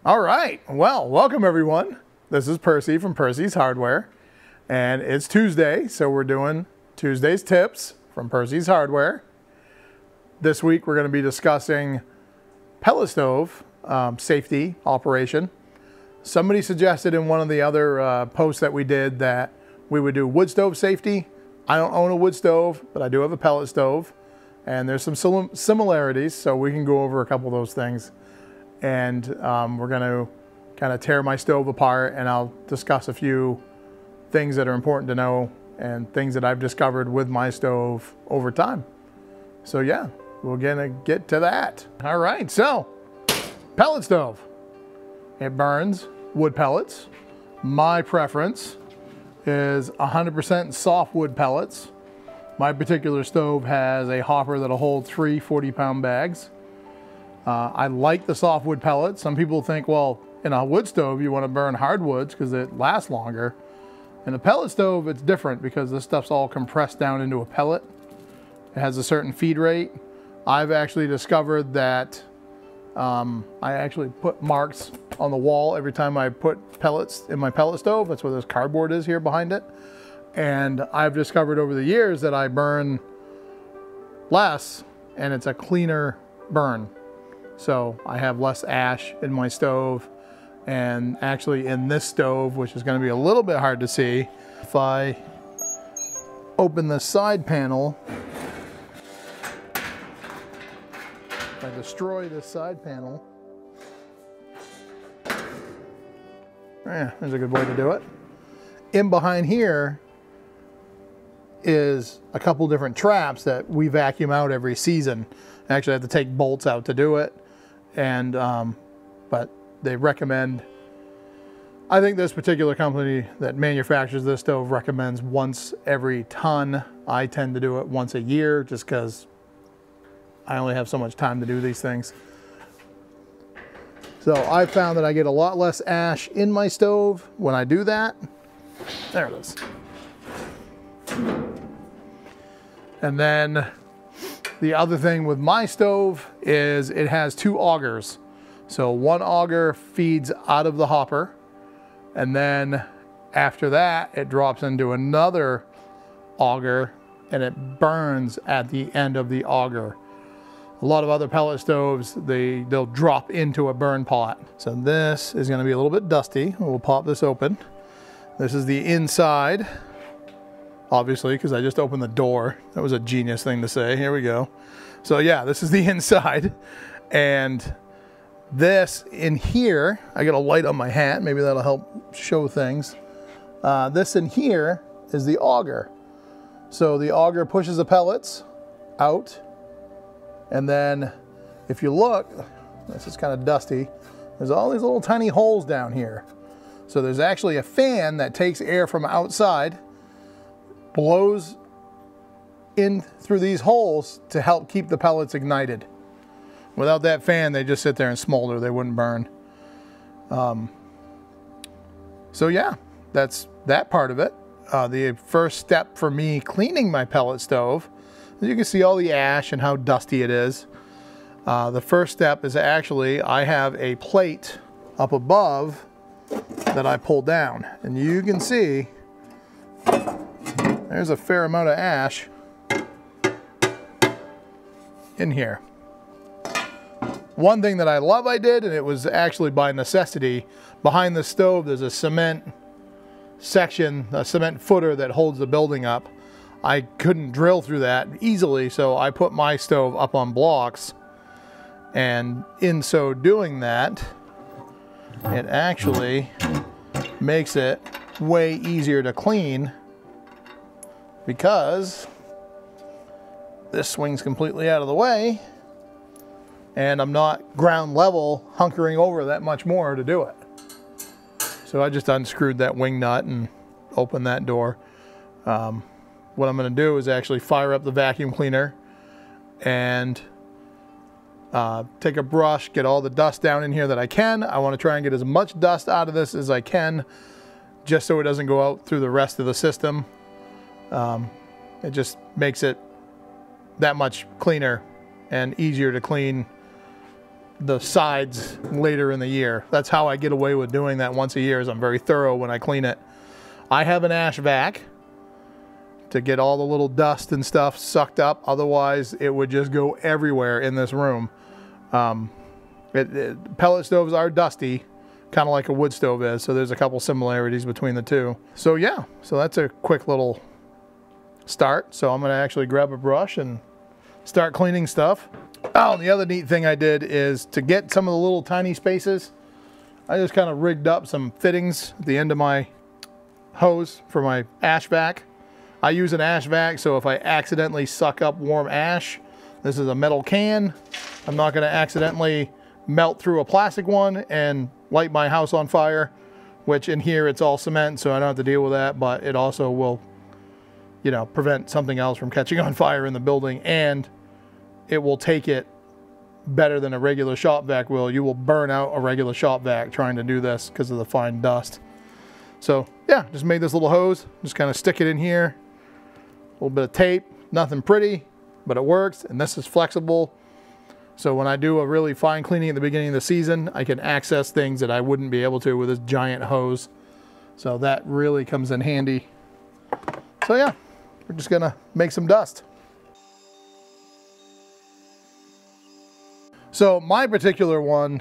All right, well, welcome everyone. This is Percy from Percy's Hardware, and it's Tuesday, so we're doing Tuesday's tips from Percy's Hardware. This week we're going to be discussing pellet stove safety operation. Somebody suggested in one of the other posts that we did that we would do wood stove safety. I don't own a wood stove, but I do have a pellet stove, and there's some similarities, so we can go over a couple of those things. And we're going to kind of tear my stove apart, and I'll discuss a few things that are important to know and things that I've discovered with my stove over time. So yeah, we're gonna get to that. All right, so pellet stove. It burns wood pellets. My preference is 100% softwood pellets. My particular stove has a hopper that'll hold 3 40-pound bags. I like the softwood pellets. Some people think, well, in a wood stove, you want to burn hardwoods because it lasts longer. In a pellet stove, it's different because this stuff's all compressed down into a pellet. It has a certain feed rate. I've actually discovered that I actually put marks on the wall every time I put pellets in my pellet stove. That's where this cardboard is here behind it. And I've discovered over the years that I burn less and it's a cleaner burn. So I have less ash in my stove, and actually in this stove, which is going to be a little bit hard to see, if I open the side panel, if I destroy this side panel, yeah, there's a good way to do it. In behind here is a couple different traps that we vacuum out every season. Actually, I have to take bolts out to do it. And but they recommend, I think this particular company that manufactures this stove recommends once every ton. I tend to do it once a year just because I only have so much time to do these things. So I found that I get a lot less ash in my stove when I do that. There it is. And then the other thing with my stove is it has 2 augers. So one auger feeds out of the hopper, and then after that it drops into another auger and it burns at the end of the auger. A lot of other pellet stoves, they'll drop into a burn pot. So this is going to be a little bit dusty. We'll pop this open. This is the inside. Obviously, because I just opened the door. That was a genius thing to say. Here we go. So yeah, this is the inside. And this in here, I got a light on my hat. Maybe that'll help show things. This in here is the auger. So the auger pushes the pellets out. And then if you look, this is kind of dusty. There's all these little tiny holes down here. So there's actually a fan that takes air from outside, blows in through these holes to help keep the pellets ignited. Without that fan, they just sit there and smolder. They wouldn't burn. So yeah, that's that part of it. The first step for me cleaning my pellet stove, you can see all the ash and how dusty it is. The first step is actually, I have a plate up above that I pull down, and you can see there's a fair amount of ash in here. One thing that I love I did, and it was actually by necessity, behind the stove there's a cement section, a cement footer that holds the building up. I couldn't drill through that easily, so I put my stove up on blocks, and in so doing that, it actually makes it way easier to clean, because this swings completely out of the way and I'm not ground level hunkering over that much more to do it. So I just unscrewed that wing nut and opened that door. What I'm going to do is actually fire up the vacuum cleaner and take a brush, get all the dust down in here that I can. I want to try and get as much dust out of this as I can, just so it doesn't go out through the rest of the system. It just makes it that much cleaner and easier to clean the sides later in the year. That's how I get away with doing that once a year, is I'm very thorough when I clean it. I have an ash vac to get all the little dust and stuff sucked up. Otherwise, it would just go everywhere in this room. Pellet stoves are dusty, kind of like a wood stove is, so there's a couple similarities between the two. So yeah, so that's a quick little start. So I'm gonna actually grab a brush and start cleaning stuff. Oh, and the other neat thing I did is to get some of the little tiny spaces, I just kind of rigged up some fittings at the end of my hose for my ash vac. I use an ash vac, so if I accidentally suck up warm ash, this is a metal can, I'm not going to accidentally melt through a plastic one and light my house on fire, which in here it's all cement, so I don't have to deal with that, but it also will, you know, prevent something else from catching on fire in the building, and it will take it better than a regular shop vac will. You will burn out a regular shop vac trying to do this because of the fine dust. So yeah, just made this little hose, just kind of stick it in here, a little bit of tape, nothing pretty, but it works, and this is flexible. So when I do a really fine cleaning at the beginning of the season, I can access things that I wouldn't be able to with this giant hose. So that really comes in handy. So yeah, we're just gonna make some dust. So my particular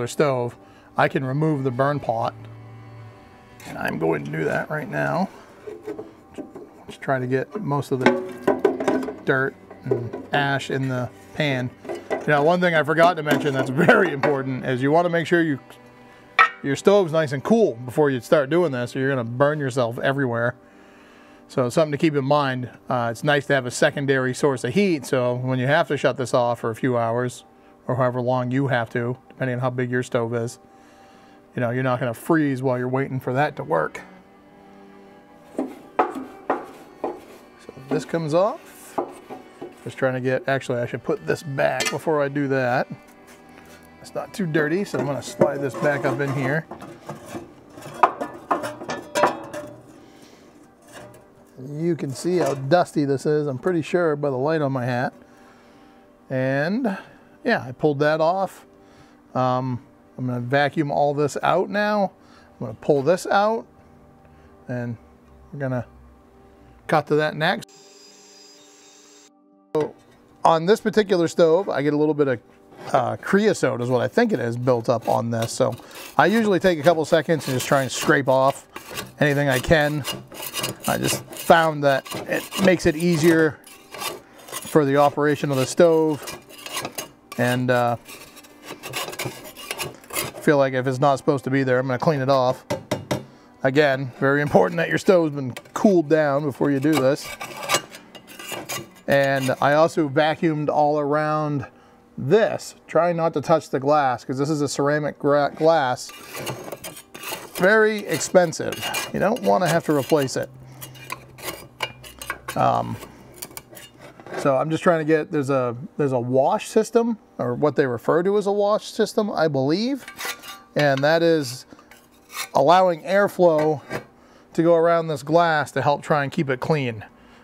stove, I can remove the burn pot. And I'm going to do that right now. Just try to get most of the dirt and ash in the pan. You know, one thing I forgot to mention that's very important is you want to make sure your stove's nice and cool before you start doing this, or you're going to burn yourself everywhere. So something to keep in mind. It's nice to have a secondary source of heat, so when you have to shut this off for a few hours, or however long you have to, depending on how big your stove is, you know, you're not going to freeze while you're waiting for that to work. So this comes off. Just trying to get, actually I should put this back before I do that. It's not too dirty, so I'm going to slide this back up in here. You can see how dusty this is, I'm pretty sure, by the light on my hat. And yeah, I pulled that off. I'm going to vacuum all this out now. I'm going to pull this out, and we're going to cut to that next. So on this particular stove, I get a little bit of creosote is what I think it is built up on this. So I usually take a couple seconds and just try and scrape off anything I can. I just found that it makes it easier for the operation of the stove, and feel like if it's not supposed to be there, I'm going to clean it off. Again, very important that your stove's been cooled down before you do this. And I also vacuumed all around this, trying not to touch the glass, because this is a ceramic glass. Very expensive. You don't want to have to replace it. So I'm just trying to get, there's a wash system, or what they refer to as a wash system, I believe. And that is allowing airflow to go around this glass to help try and keep it clean.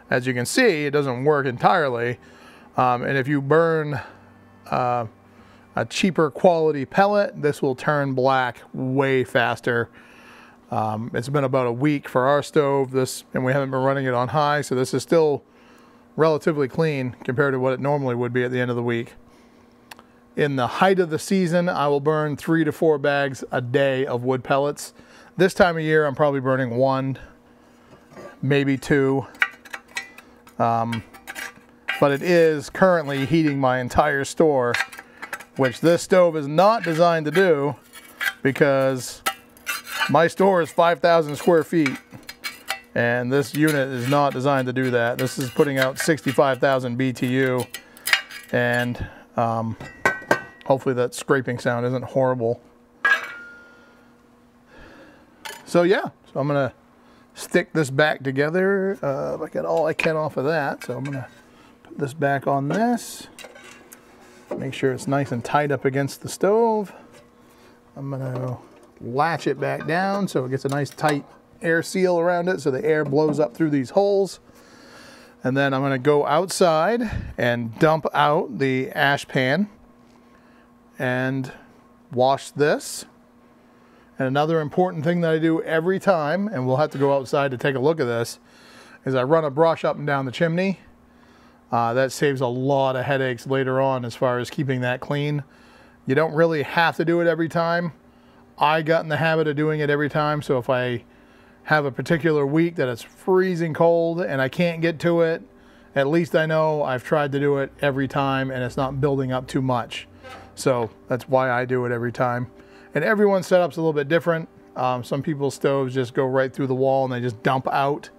As you can see, it doesn't work entirely. And if you burn a cheaper quality pellet, this will turn black way faster. It's been about a week for our stove, and we haven't been running it on high, so this is still relatively clean compared to what it normally would be at the end of the week. In the height of the season, I will burn 3 to 4 bags a day of wood pellets. This time of year, I'm probably burning 1, maybe 2. But it is currently heating my entire store, which this stove is not designed to do, because my store is 5,000 square feet. And this unit is not designed to do that. This is putting out 65,000 BTU, and hopefully that scraping sound isn't horrible. So yeah, so I'm gonna stick this back together. I got all I can off of that, so I'm gonna put this back on this. Make sure it's nice and tight up against the stove. I'm gonna latch it back down so it gets a nice tight air seal around it so the air blows up through these holes. And then I'm going to go outside and dump out the ash pan and wash this. And another important thing that I do every time, and we'll have to go outside to take a look at this, is I run a brush up and down the chimney. That saves a lot of headaches later on as far as keeping that clean. You don't really have to do it every time. I got in the habit of doing it every time, so if I have a particular week that it's freezing cold and I can't get to it, at least I know I've tried to do it every time and it's not building up too much. So that's why I do it every time. And everyone's setup's a little bit different. Some people's stoves just go right through the wall and they just dump out.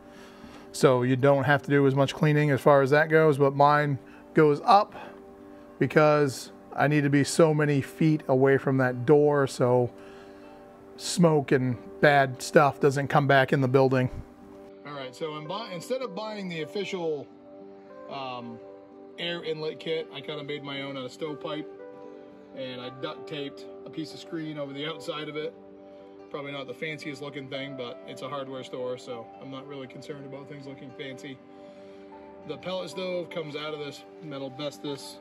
So you don't have to do as much cleaning as far as that goes, but mine goes up because I need to be so many feet away from that door so smoke and bad stuff doesn't come back in the building. All right, so instead of buying the official air inlet kit, I kind of made my own out of stovepipe, and I duct taped a piece of screen over the outside of it. Probably not the fanciest looking thing, but it's a hardware store, so I'm not really concerned about things looking fancy. The pellet stove comes out of this metal Vestas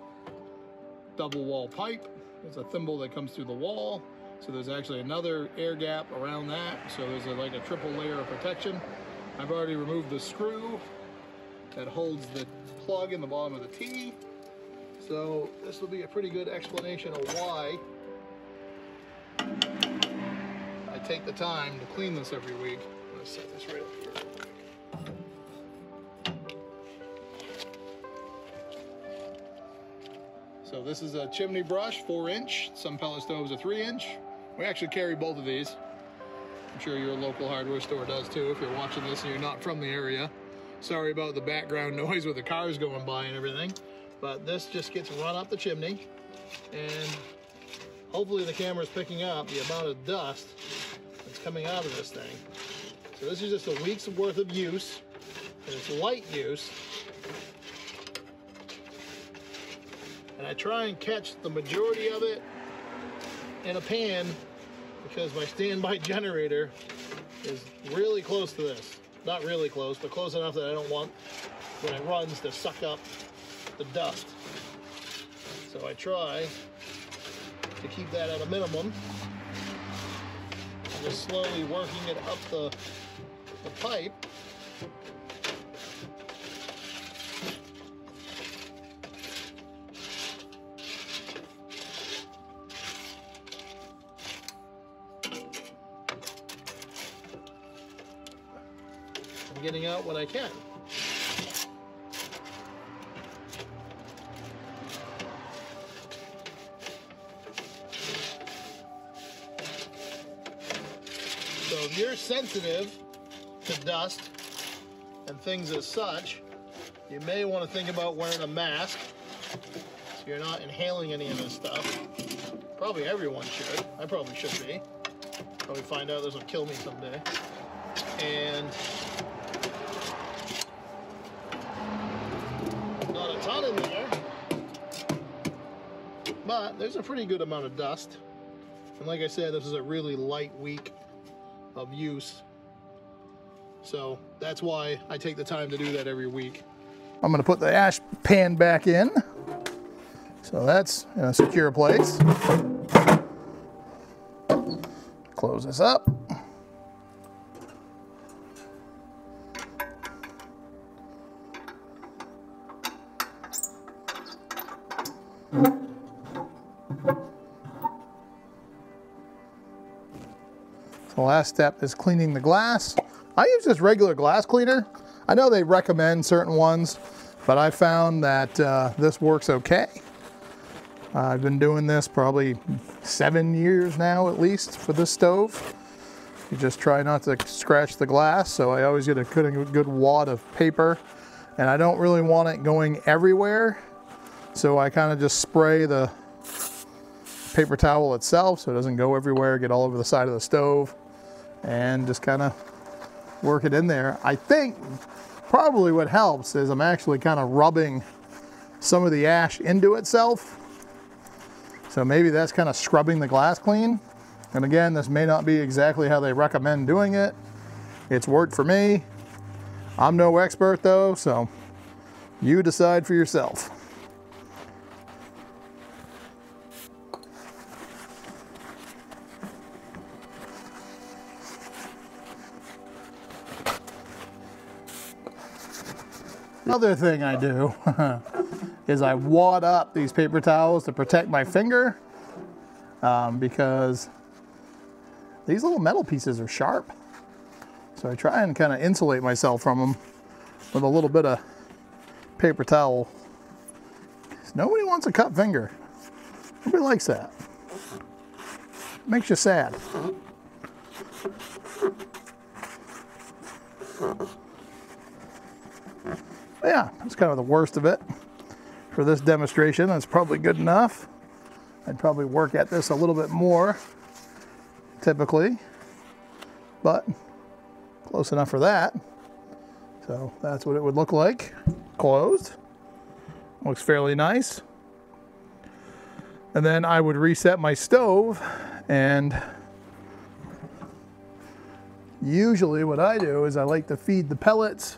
double wall pipe. There's a thimble that comes through the wall, so there's actually another air gap around that, so there's like a triple layer of protection. I've already removed the screw that holds the plug in the bottom of the T, so this will be a pretty good explanation of why I take the time to clean this every week. I'm going to set this right up here. So this is a chimney brush, 4-inch. Some pellet stoves are 3-inch. We actually carry both of these. I'm sure your local hardware store does too if you're watching this and you're not from the area. Sorry about the background noise with the cars going by and everything, but this just gets run up the chimney, and hopefully the camera's picking up the amount of dust that's coming out of this thing. So this is just a week's worth of use, and it's light use. And I try and catch the majority of it in a pan because my standby generator is really close to this. Not really close, but close enough that I don't want, when it runs, to suck up the dust. So I try to keep that at a minimum. I'm just slowly working it up the pipe. I'm getting out what I can. So if you're sensitive to dust and things as such, you may want to think about wearing a mask so you're not inhaling any of this stuff. Probably everyone should. I probably should be. Probably find out this will kill me someday. And not a ton in there, but there's a pretty good amount of dust. And like I said, this is a really light week of use, so that's why I take the time to do that every week. I'm going to put the ash pan back in, so that's in a secure place. Close this up. The last step is cleaning the glass. I use this regular glass cleaner. I know they recommend certain ones, but I found that this works okay. I've been doing this probably 7 years now at least for this stove. You just try not to scratch the glass, so I always get a good wad of paper, and I don't really want it going everywhere, so I kind of just spray the paper towel itself so it doesn't go everywhere, get all over the side of the stove, and just kind of work it in there. I think probably what helps is I'm actually kind of rubbing some of the ash into itself. So maybe that's kind of scrubbing the glass clean. And again, this may not be exactly how they recommend doing it. It's worked for me. I'm no expert though, so you decide for yourself. Other thing I do is I wad up these paper towels to protect my finger because these little metal pieces are sharp. So I try and kind of insulate myself from them with a little bit of paper towel. Nobody wants a cut finger. Nobody likes that. Makes you sad. Yeah, that's kind of the worst of it. For this demonstration, that's probably good enough. I'd probably work at this a little bit more, typically, but close enough for that. So that's what it would look like, closed. Looks fairly nice. And then I would reset my stove, and usually what I do is I like to feed the pellets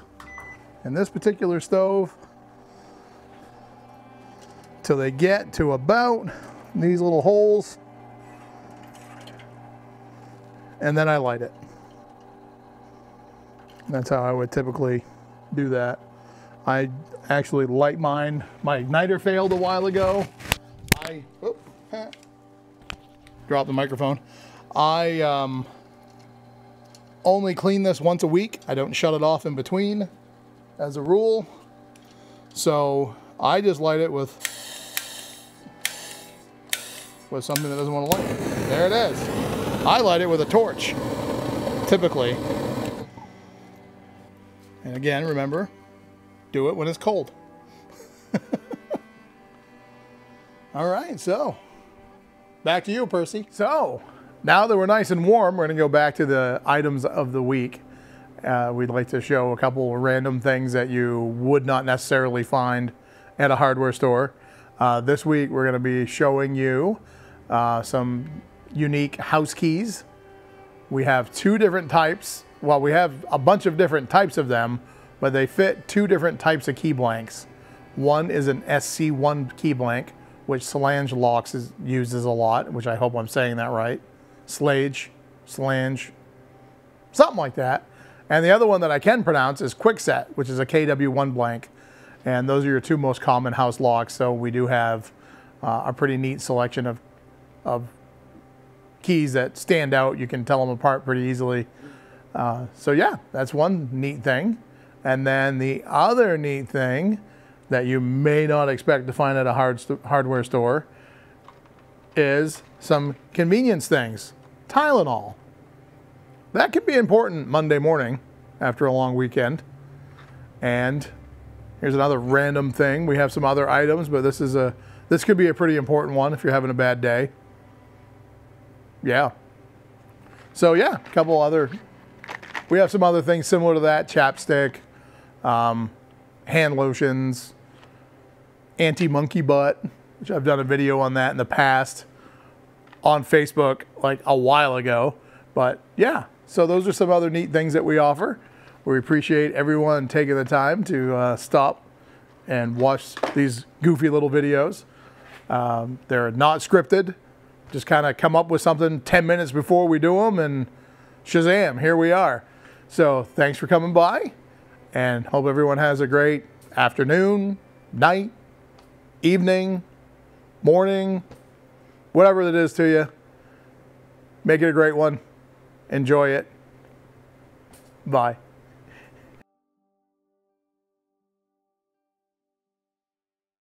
in this particular stove till they get to about these little holes, and then I light it. That's how I would typically do that. I actually light mine. My igniter failed a while ago. Drop the microphone. I only clean this once a week. I don't shut it off in between as a rule. So I just light it with something that doesn't want to light. There it is. I light it with a torch, typically. And again, remember, do it when it's cold. All right, so back to you, Percy. So now that we're nice and warm, we're gonna go back to the items of the week. We'd like to show a couple of random things that you would not necessarily find at a hardware store. This week, we're gonna be showing you some unique house keys. We have two different types. Well, we have a bunch of different types of them, but they fit two different types of key blanks. One is an SC1 key blank, which Solange Locks uses a lot, which I hope I'm saying that right. Solange, something like that. And the other one that I can pronounce is Kwikset, which is a KW1 blank. And those are your two most common house locks. So we do have a pretty neat selection of keys that stand out. You can tell them apart pretty easily. So yeah, that's one neat thing. And then the other neat thing that you may not expect to find at a hardware store is some convenience things. Tylenol. That could be important Monday morning after a long weekend. And here's another random thing. We have some other items, but this could be a pretty important one if you're having a bad day. Yeah. So yeah, a couple other, we have some other things similar to that. Chapstick, hand lotions, anti-monkey butt, which I've done a video on that in the past on Facebook like a while ago. But yeah, so those are some other neat things that we offer. We appreciate everyone taking the time to stop and watch these goofy little videos. They're not scripted. Just kind of come up with something 10 minutes before we do them, and shazam, here we are. So thanks for coming by, and hope everyone has a great afternoon, night, evening, morning, whatever it is to you. Make it a great one. Enjoy it. Bye.